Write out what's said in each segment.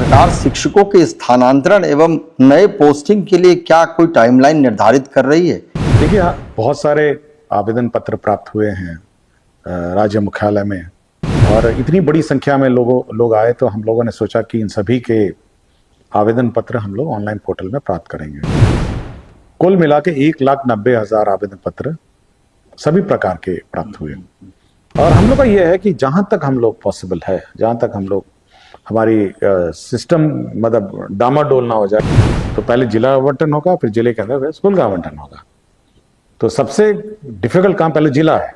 सरकार शिक्षकों के स्थानांतरण एवं नए पोस्टिंग के लिए क्या कोई टाइमलाइन निर्धारित कर रही है? देखिए, बहुत सारे आवेदन पत्र प्राप्त हुए हैं राज्य मुख्यालय में, और इतनी बड़ी संख्या में लोग आए तो हम लोगों ने सोचा कि इन सभी के आवेदन पत्र हम लोग ऑनलाइन पोर्टल में प्राप्त करेंगे। कुल मिला के 1,90,000 आवेदन पत्र सभी प्रकार के प्राप्त हुए, और हम लोग का यह है कि जहां तक हम लोग पॉसिबल है, जहां तक हम लोग हमारी सिस्टम मतलब डामाडोल ना हो जाए, तो पहले जिला आवंटन होगा, फिर जिले के अंदर स्कूल का आवंटन होगा। तो सबसे डिफिकल्ट काम पहले जिला है,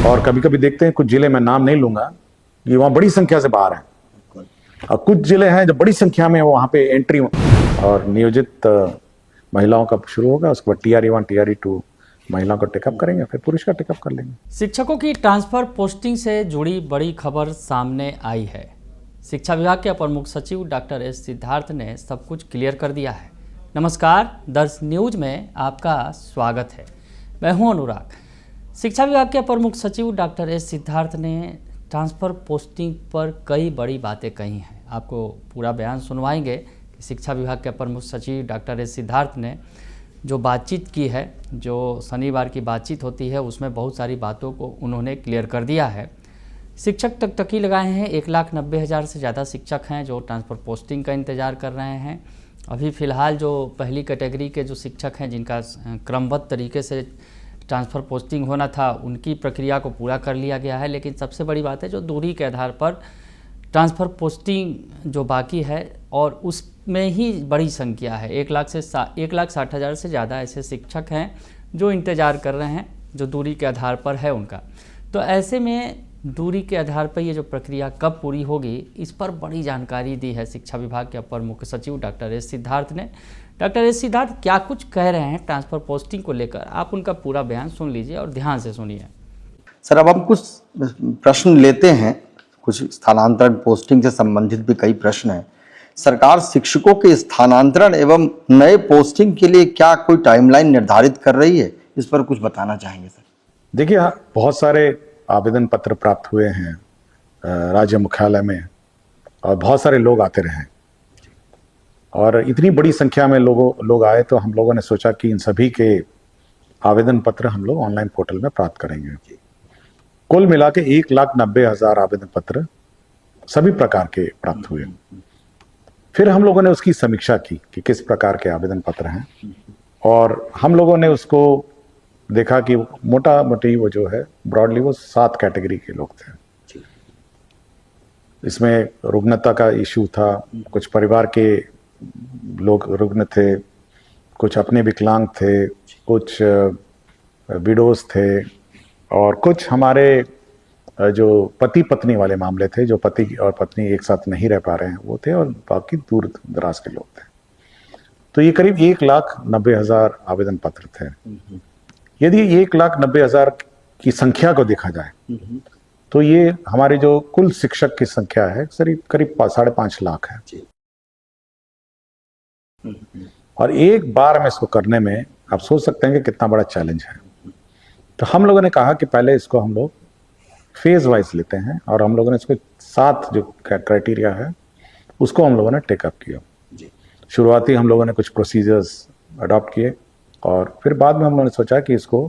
और कभी कभी देखते हैं कुछ जिले में नाम नहीं लूंगा, ये वहां बड़ी संख्या से बाहर है, और कुछ जिले हैं जो बड़ी संख्या में वहां पे एंट्री और नियोजित महिलाओं का शुरू होगा। उसके बाद TRE 1 TRE 2 महिलाओं को टेकअप करेंगे, फिर पुरुष का टेकअप कर लेंगे। शिक्षकों की ट्रांसफर पोस्टिंग से जुड़ी बड़ी खबर सामने आई है। शिक्षा विभाग के अपर मुख्य सचिव डॉक्टर S सिद्धार्थ ने सब कुछ क्लियर कर दिया है। नमस्कार, दर्श न्यूज में आपका स्वागत है। मैं हूं अनुराग। शिक्षा विभाग के अपर मुख्य सचिव डॉक्टर S सिद्धार्थ ने ट्रांसफर पोस्टिंग पर कई बड़ी बातें कही हैं। आपको पूरा बयान सुनवाएंगे कि शिक्षा विभाग के अपर मुख्य सचिव डॉक्टर S सिद्धार्थ ने जो बातचीत की है, जो शनिवार की बातचीत होती है, उसमें बहुत सारी बातों को उन्होंने क्लियर कर दिया है। शिक्षक टकटकी लगाए हैं। 1,90,000 से ज़्यादा शिक्षक हैं जो ट्रांसफ़र पोस्टिंग का इंतज़ार कर रहे हैं। अभी फ़िलहाल जो पहली कैटेगरी के जो शिक्षक हैं जिनका क्रमबद्ध तरीके से ट्रांसफ़र पोस्टिंग होना था, उनकी प्रक्रिया को पूरा कर लिया गया है। लेकिन सबसे बड़ी बात है जो दूरी के आधार पर ट्रांसफ़र पोस्टिंग जो बाकी है, और उसमें ही बड़ी संख्या है। 1,60,000 से ज़्यादा ऐसे शिक्षक हैं जो इंतज़ार कर रहे हैं, जो दूरी के आधार पर है उनका। तो ऐसे में दूरी के आधार पर ये जो प्रक्रिया कब पूरी होगी, इस पर बड़ी जानकारी दी है शिक्षा विभाग के अपर मुख्य सचिव डॉक्टर S सिद्धार्थ ने। डॉक्टर S सिद्धार्थ क्या कुछ कह रहे हैं ट्रांसफ़र पोस्टिंग को लेकर, आप उनका पूरा बयान सुन लीजिए और ध्यान से सुनिए। सर, अब हम कुछ प्रश्न लेते हैं। कुछ स्थानांतरण पोस्टिंग से संबंधित भी कई प्रश्न हैं। सरकार शिक्षकों के स्थानांतरण एवं नए पोस्टिंग के लिए क्या कोई टाइमलाइन निर्धारित कर रही है, इस पर कुछ बताना चाहेंगे सर? देखिए, बहुत सारे आवेदन पत्र प्राप्त हुए हैं राज्य मुख्यालय में, और बहुत सारे लोग आते रहे, और इतनी बड़ी संख्या में लोग आए तो हम लोगों ने सोचा कि इन सभी के आवेदन पत्र हम लोग ऑनलाइन पोर्टल में प्राप्त करेंगे। कुल मिला के 1,90,000 आवेदन पत्र सभी प्रकार के प्राप्त हुए। फिर हम लोगों ने उसकी समीक्षा की कि किस प्रकार के आवेदन पत्र हैं, और हम लोगों ने उसको देखा कि मोटा मोटी वो जो है ब्रॉडली वो 7 कैटेगरी के लोग थे। इसमें रुग्णता का इशू था, कुछ परिवार के लोग रुग्ण थे, कुछ अपने विकलांग थे, कुछ विडोज थे, और कुछ हमारे जो पति पत्नी वाले मामले थे, जो पति और पत्नी एक साथ नहीं रह पा रहे हैं वो थे, और बाकी दूर दराज के लोग थे। तो ये करीब 1,90,000 आवेदन पत्र थे। यदि 1,90,000 की संख्या को देखा जाए तो ये हमारे जो कुल शिक्षक की संख्या है करीब 5.5 लाख है। और एक बार में इसको करने में आप सोच सकते हैं कि कितना बड़ा चैलेंज है। तो हम लोगों ने कहा कि पहले इसको हम लोग फेज वाइज लेते हैं, और हम लोगों ने इसको 7 जो क्राइटेरिया है उसको हम लोगों ने टेकअप किया। शुरुआती हम लोगों ने कुछ प्रोसीजर्स अडॉप्ट किए, और फिर बाद में हम लोगों ने सोचा कि इसको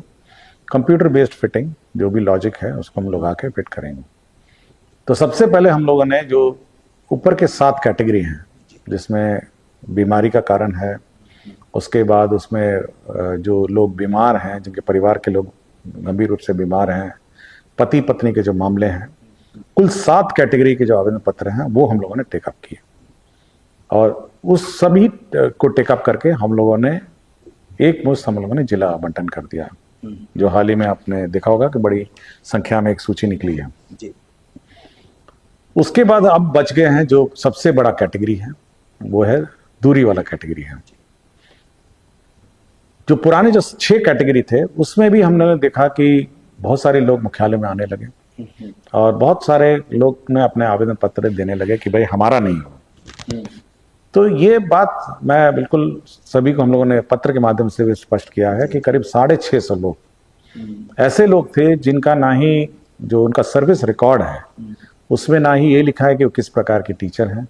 कंप्यूटर बेस्ड फिटिंग जो भी लॉजिक है उसको हम लोग आके फिट करेंगे। तो सबसे पहले हम लोगों ने जो ऊपर के 7 कैटेगरी हैं, जिसमें बीमारी का कारण है, उसके बाद उसमें जो लोग बीमार हैं, जिनके परिवार के लोग गंभीर रूप से बीमार हैं, पति पत्नी के जो मामले हैं, कुल 7 कैटेगरी के जो आवेदन पत्र हैं वो हम लोगों ने टेकअप किए, और उस सभी को टेकअप करके हम लोगों ने एक मुश्त हम लोगों ने जिला आवंटन कर दिया, जो हाल ही में आपने देखा होगा कि बड़ी संख्या में एक सूची निकली है जी। उसके बाद अब बच गए हैं जो सबसे बड़ा कैटेगरी है, वो है दूरी वाला कैटेगरी है। जो पुराने जो 6 कैटेगरी थे उसमें भी हमने देखा कि बहुत सारे लोग मुख्यालय में आने लगे, और बहुत सारे लोग ने अपने आवेदन पत्र देने लगे कि भाई हमारा नहीं हो। तो ये बात मैं बिल्कुल सभी को हम लोगों ने पत्र के माध्यम से भी स्पष्ट किया है कि करीब 650 लोग ऐसे लोग थे जिनका ना ही जो उनका सर्विस रिकॉर्ड है उसमें ना ही ये लिखा है कि वो किस प्रकार के टीचर हैं,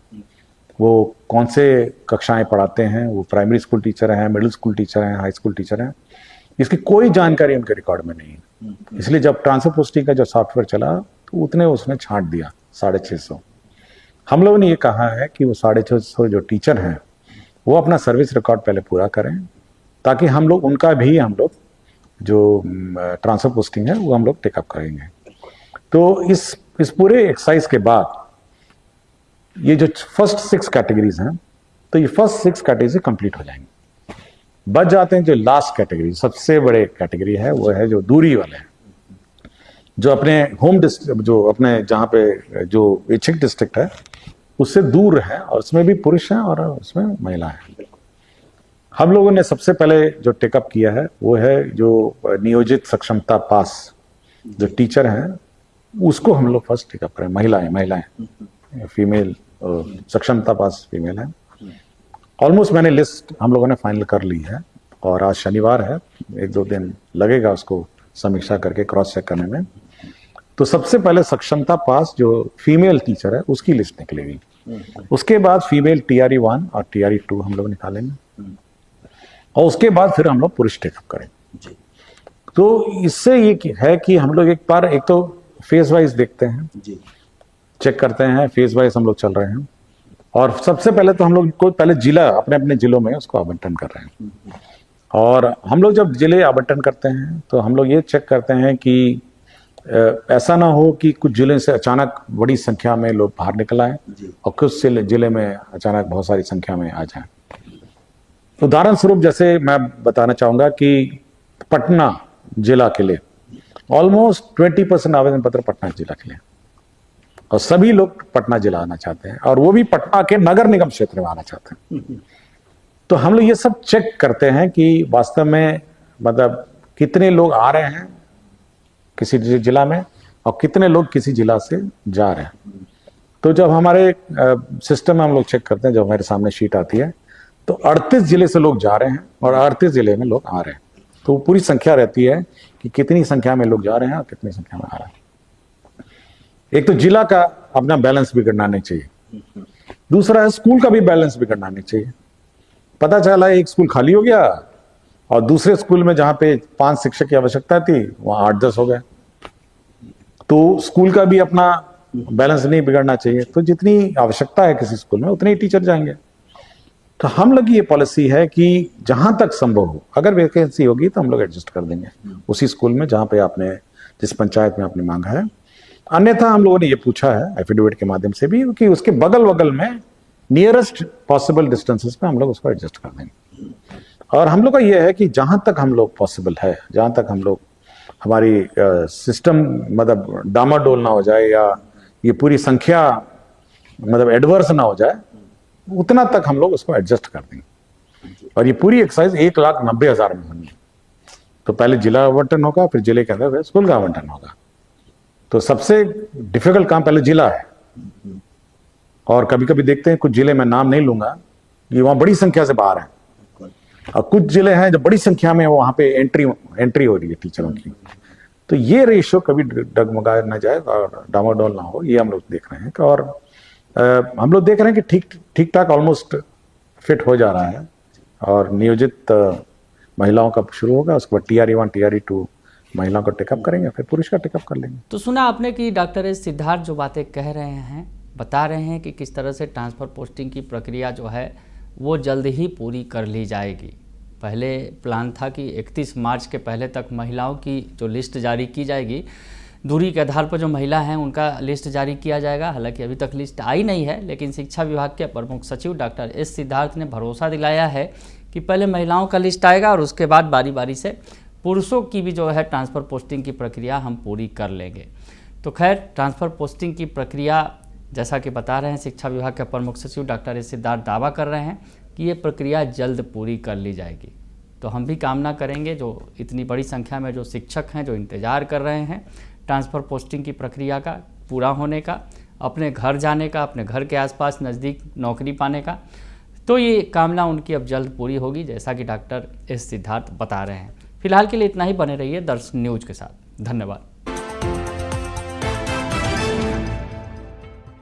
वो कौन से कक्षाएं पढ़ाते हैं, वो प्राइमरी स्कूल टीचर हैं, मिडिल स्कूल टीचर हैं, हाई स्कूल टीचर हैं, इसकी कोई जानकारी उनके रिकॉर्ड में नहीं है। इसलिए जब ट्रांसफर पोस्टिंग का जो सॉफ्टवेयर चला तो उतने उसने छांट दिया 650। हम लोगों ने ये कहा है कि वो 650 जो टीचर हैं वो अपना सर्विस रिकॉर्ड पहले पूरा करें, ताकि हम लोग उनका भी हम लोग जो ट्रांसफर पोस्टिंग है वो हम लोग टेकअप करेंगे। तो इस पूरे एक्सरसाइज के बाद ये जो फर्स्ट 6 कैटेगरीज हैं, तो ये फर्स्ट 6 कैटेगरी कंप्लीट हो जाएंगे। बच जाते हैं जो लास्ट कैटेगरी, सबसे बड़े कैटेगरी है, वो है जो दूरी वाले हैं, जो अपने होम डिस्ट्रिक्ट, जो अपने जहाँ पे जो इच्छिक डिस्ट्रिक्ट है उससे दूर है, और उसमें भी पुरुष हैं और उसमें महिला है। हम लोगों ने सबसे पहले जो टेकअप किया है वो है जो नियोजित सक्षमता पास जो टीचर हैं उसको हम लोग फर्स्ट टेकअप करें। महिलाएं फीमेल सक्षमता पास फीमेल है। ऑलमोस्ट मैंने लिस्ट हम लोगों ने फाइनल कर ली है, और आज शनिवार है, 1-2 दिन लगेगा उसको समीक्षा करके क्रॉस चेक करने में। तो सबसे पहले सक्षमता पास जो फीमेल टीचर है उसकी लिस्ट निकलेगी, उसके बाद फीमेल TRE 1 और TRE 2 हम लोग निकालेंगे, और उसके बाद फिर हम लोग पुरुष टेकअप करेंगे। तो इससे ये है कि हम लोग एक तो फेज वाइज देखते हैं, चेक करते हैं, फेज वाइज हम लोग चल रहे हैं। और सबसे पहले तो हम लोग को पहले जिला अपने अपने जिलों में उसको आवंटन कर रहे हैं, और हम लोग जब जिले आवंटन करते हैं तो हम लोग ये चेक करते हैं कि ऐसा ना हो कि कुछ जिले से अचानक बड़ी संख्या में लोग बाहर निकल आए और कुछ जिले में अचानक बहुत सारी संख्या में आ जाए। उदाहरण स्वरूप जैसे मैं बताना चाहूंगा कि पटना जिला के लिए ऑलमोस्ट 20% आवेदन पत्र पटना जिला के लिए, और सभी लोग पटना जिला आना चाहते हैं, और वो भी पटना के नगर निगम क्षेत्र में आना चाहते हैं। तो हम लोग ये सब चेक करते हैं कि वास्तव में मतलब कितने लोग आ रहे हैं किसी जिला में और कितने लोग किसी जिला से जा रहे हैं। तो जब हमारे सिस्टम में हम लोग चेक करते हैं, जब हमारे सामने शीट आती है, तो 38 जिले से लोग जा रहे हैं और 38 जिले में लोग आ रहे हैं। तो पूरी संख्या रहती है कि कितनी संख्या में लोग जा रहे हैं और कितनी संख्या में आ रहे हैं। एक तो जिला का अपना बैलेंस बिगड़ना नहीं चाहिए, दूसरा है स्कूल का भी बैलेंस बिगड़ना नहीं चाहिए। पता चला एक स्कूल खाली हो गया और दूसरे स्कूल में जहां पे 5 शिक्षक की आवश्यकता थी वहां 8-10 हो गए, तो स्कूल का भी अपना बैलेंस नहीं बिगड़ना चाहिए। तो जितनी आवश्यकता है किसी स्कूल में उतने ही टीचर जाएंगे। तो हम लोग की ये पॉलिसी है कि जहां तक संभव हो, अगर वैकेंसी होगी तो हम लोग एडजस्ट कर देंगे उसी स्कूल में जहां पे आपने जिस पंचायत में आपने मांगा है। अन्यथा हम लोगों ने ये पूछा है एफिडेविट के माध्यम से भी कि उसके बगल में नियरेस्ट पॉसिबल डिस्टेंसेस पे हम लोग उसको एडजस्ट कर देंगे। और हम लोग का ये है कि जहां तक हम लोग पॉसिबल है, जहां तक हम लोग हमारी सिस्टम मतलब डामाडोल ना हो जाए या ये पूरी संख्या मतलब एडवर्स ना हो जाए, उतना तक हम लोग उसको एडजस्ट कर देंगे। और ये पूरी एक्सरसाइज 1,90,000 में होनी है। तो पहले जिला आवंटन होगा, फिर जिले के अंदर स्कूल का आवंटन होगा। तो सबसे डिफिकल्ट काम पहले जिला है। और कभी कभी देखते हैं कुछ जिले में नाम नहीं लूंगा कि वहां बड़ी संख्या से बाहर है, और कुछ जिले हैं जो बड़ी संख्या में वहां पे एंट्री हो रही है टीचरों की। तो ये रेशियो कभी डगमगा ना जाए और डामाडोल ना हो, ये हम लोग देख रहे हैं। और हम लोग देख रहे हैं कि ठीक ठाक ऑलमोस्ट फिट हो जा रहा है। और नियोजित महिलाओं का शुरू होगा, उसके बाद TRE 1 TRE 2 महिलाओं का टेकअप करेंगे, फिर पुरुष का टेकअप कर लेंगे। तो सुना आपने कि डॉक्टर एस सिद्धार्थ जो बातें कह रहे हैं, बता रहे हैं कि किस तरह से ट्रांसफ़र पोस्टिंग की प्रक्रिया जो है वो जल्द ही पूरी कर ली जाएगी। पहले प्लान था कि 31 मार्च के पहले तक महिलाओं की जो लिस्ट जारी की जाएगी, दूरी के आधार पर जो महिला हैं उनका लिस्ट जारी किया जाएगा। हालांकि अभी तक लिस्ट आई नहीं है, लेकिन शिक्षा विभाग के अपर मुख्य सचिव डॉक्टर एस सिद्धार्थ ने भरोसा दिलाया है कि पहले महिलाओं का लिस्ट आएगा और उसके बाद बारी बारी से पुरुषों की भी जो है ट्रांसफ़र पोस्टिंग की प्रक्रिया हम पूरी कर लेंगे। तो खैर, ट्रांसफ़र पोस्टिंग की प्रक्रिया जैसा कि बता रहे हैं शिक्षा विभाग के अपर मुख्य सचिव डॉक्टर एस सिद्धार्थ दावा कर रहे हैं कि ये प्रक्रिया जल्द पूरी कर ली जाएगी। तो हम भी कामना करेंगे जो इतनी बड़ी संख्या में जो शिक्षक हैं जो इंतज़ार कर रहे हैं ट्रांसफ़र पोस्टिंग की प्रक्रिया का पूरा होने का, अपने घर जाने का, अपने घर के आसपास नज़दीक नौकरी पाने का, तो ये कामना उनकी अब जल्द पूरी होगी, जैसा कि डॉक्टर एस सिद्धार्थ बता रहे हैं। फिलहाल के लिए इतना ही। बने रहिए दर्शन न्यूज के साथ। धन्यवाद।